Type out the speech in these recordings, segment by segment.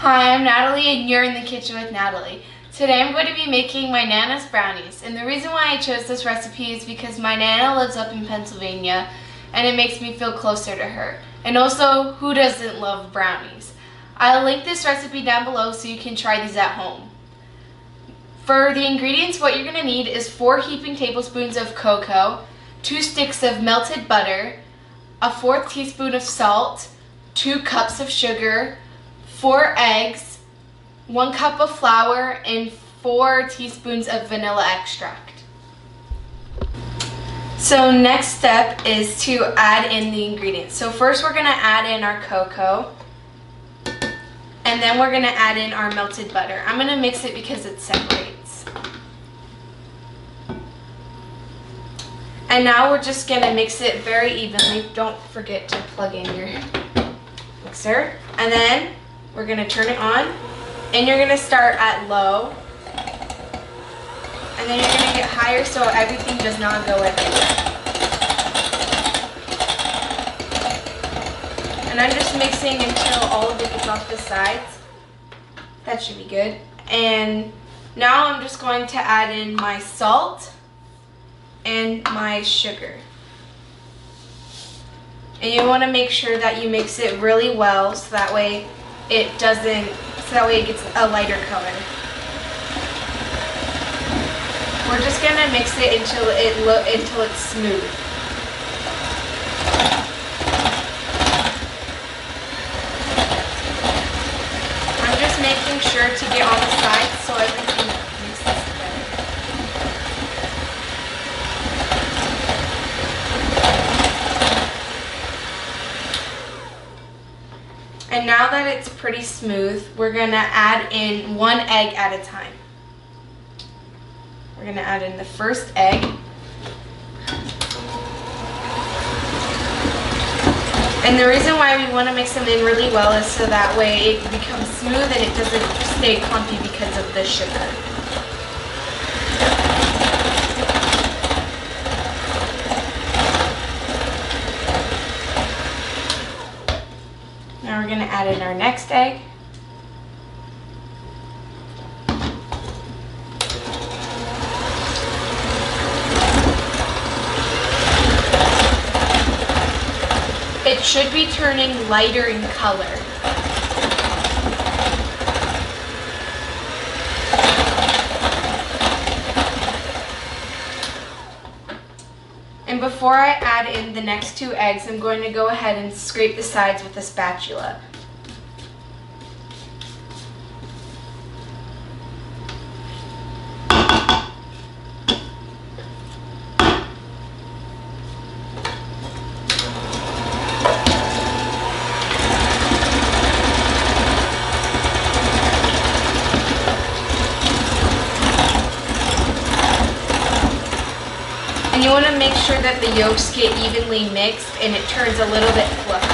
Hi, I'm Natalie and you're in the kitchen with Natalie. Today I'm going to be making my Nana's brownies, and the reason why I chose this recipe is because my Nana lives up in Pennsylvania and it makes me feel closer to her. And also, who doesn't love brownies? I'll link this recipe down below so you can try these at home. For the ingredients, what you're going to need is 4 heaping tablespoons of cocoa, 2 sticks of melted butter, a 1/4 teaspoon of salt, 2 cups of sugar, 4 eggs, 1 cup of flour, and 4 teaspoons of vanilla extract. So next step is to add in the ingredients. So first we're going to add in our cocoa, and then we're going to add in our melted butter. I'm going to mix it because it separates. And now we're just going to mix it very evenly. Don't forget to plug in your mixer. And then we're going to turn it on, and you're going to start at low, and then you're going to get higher so everything does not go everywhere. And I'm just mixing until all of it gets off the sides. That should be good. And now I'm just going to add in my salt and my sugar. And you want to make sure that you mix it really well so that way it gets a lighter color. We're just gonna mix it until it's smooth. I'm just making sure to get on the sides so everything mixes together. And now that it's pretty smooth, we're gonna add in 1 egg at a time. We're gonna add in the first egg. And the reason why we wanna mix them in really well is so that way it becomes smooth and it doesn't stay clumpy because of the sugar. Now we're going to add in our next egg. It should be turning lighter in color. And before I add in the next 2 eggs, I'm going to go ahead and scrape the sides with a spatula. And you want to make sure that the yolks get evenly mixed and it turns a little bit fluffy.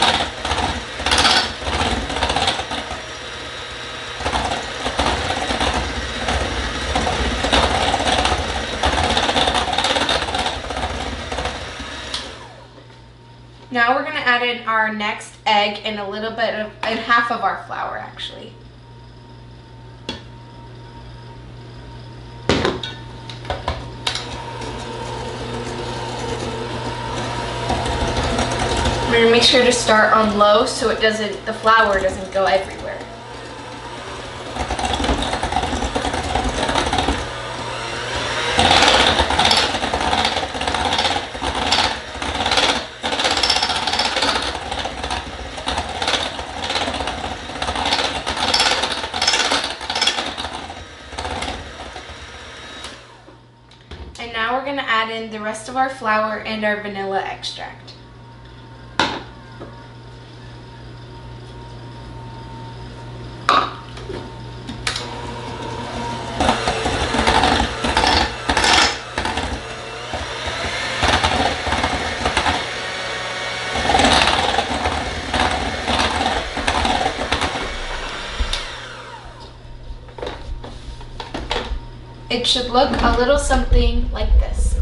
Now we're going to add in our next egg and half of our flour actually. We're going to make sure to start on low so the flour doesn't go everywhere. And now we're going to add in the rest of our flour and our vanilla extract. It should look a little something like this.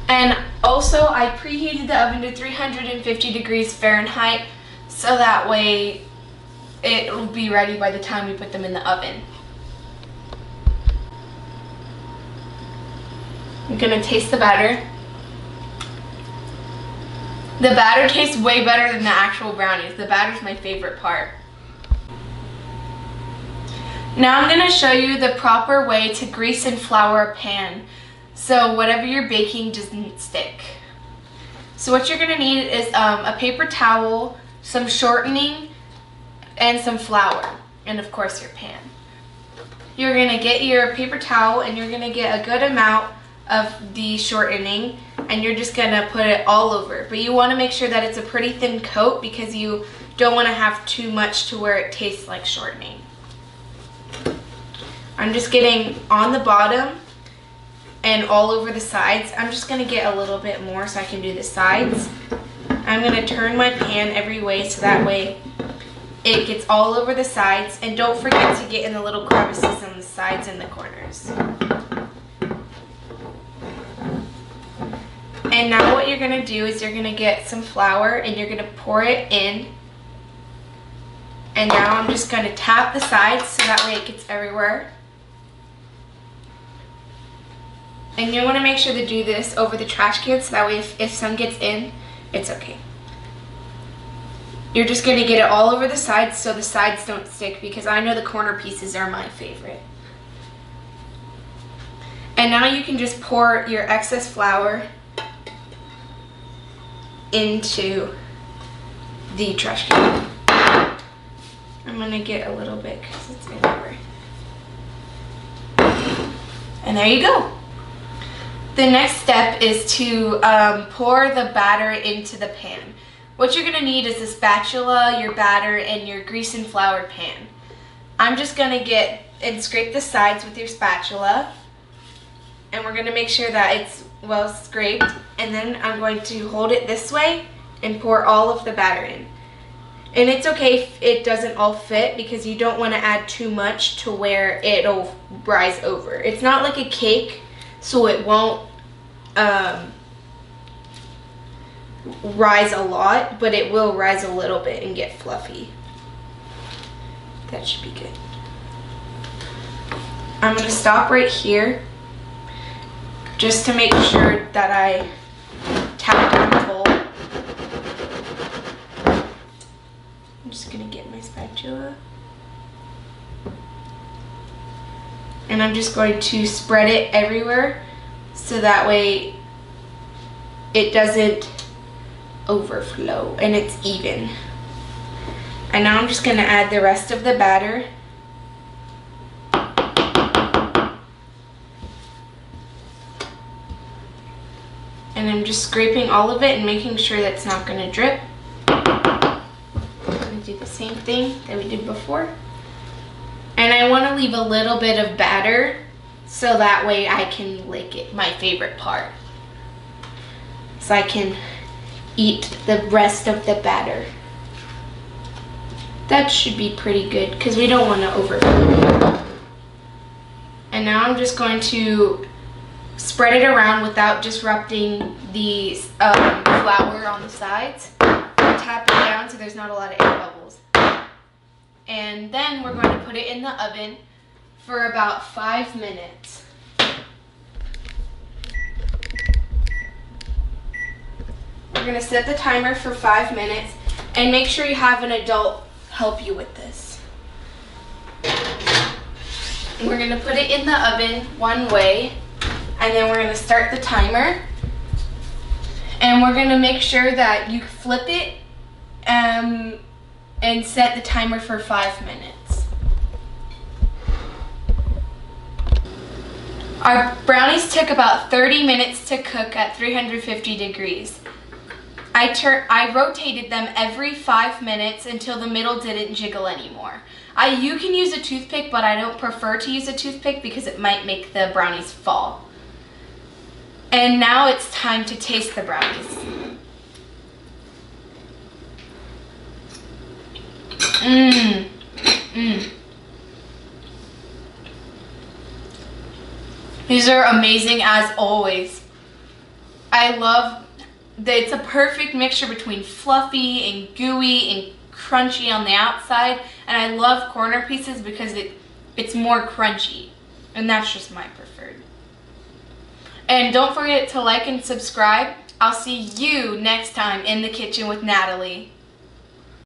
And Also, I I preheated the oven to 350 degrees Fahrenheit so that way it will be ready by the time we put them in the oven. I'm gonna taste the batter. The batter tastes way better than the actual brownies. The batter's my favorite part. Now I'm gonna show you the proper way to grease and flour a pan so whatever you're baking doesn't stick. So what you're gonna need is a paper towel, some shortening, and some flour, and of course your pan. You're gonna get your paper towel and you're gonna get a good amount of the shortening and you're just gonna put it all over. But you wanna make sure that it's a pretty thin coat because you don't wanna have too much to where it tastes like shortening. I'm just getting on the bottom and all over the sides. I'm just gonna get a little bit more so I can do the sides. I'm gonna turn my pan every way so that way it gets all over the sides, and don't forget to get in the little crevices on the sides and the corners. And now what you're gonna do is you're gonna get some flour and you're gonna pour it in. And now I'm just gonna tap the sides so that way it gets everywhere. And you wanna make sure to do this over the trash can so that way if some gets in, it's okay. You're just gonna get it all over the sides so the sides don't stick because I know the corner pieces are my favorite. And now you can just pour your excess flour into the trash can. I'm gonna get a little bit because it's everywhere. And there you go. The next step is to pour the batter into the pan. What you're gonna need is a spatula, your batter, and your grease and floured pan. I'm just gonna get and scrape the sides with your spatula. And we're gonna make sure that it's well scraped. And then I'm going to hold it this way and pour all of the batter in. And it's okay if it doesn't all fit because you don't wanna add too much to where it'll rise over. It's not like a cake, so it won't rise a lot, but it will rise a little bit and get fluffy. That should be good. I'm going to stop right here just to make sure that I tap down full. I'm just going to get my spatula. And I'm just going to spread it everywhere so that way it doesn't overflow and it's even. And now I'm just going to add the rest of the batter. And I'm just scraping all of it and making sure that it's not going to drip. I'm going to do the same thing that we did before. And I want to leave a little bit of batter so that way I can lick it, my favorite part. So I can eat the rest of the batter. That should be pretty good because we don't want to overfill. And now I'm just going to spread it around without disrupting the flour on the sides. Tap it down so there's not a lot of air bubbles. And then we're going to put it in the oven for about 5 minutes. We're going to set the timer for 5 minutes and make sure you have an adult help you with this. And we're going to put it in the oven one way and then we're going to start the timer. And we're going to make sure that you flip it and set the timer for 5 minutes. Our brownies took about 30 minutes to cook at 350 degrees. I rotated them every 5 minutes until the middle didn't jiggle anymore. You can use a toothpick, but I don't prefer to use a toothpick because it might make the brownies fall. And now it's time to taste the brownies. Mmm. Mmm. These are amazing as always. I love It's a perfect mixture between fluffy and gooey and crunchy on the outside, and I love corner pieces because it's more crunchy, and that's just my preferred. And don't forget to like and subscribe. I'll see you next time in the kitchen with Natalie.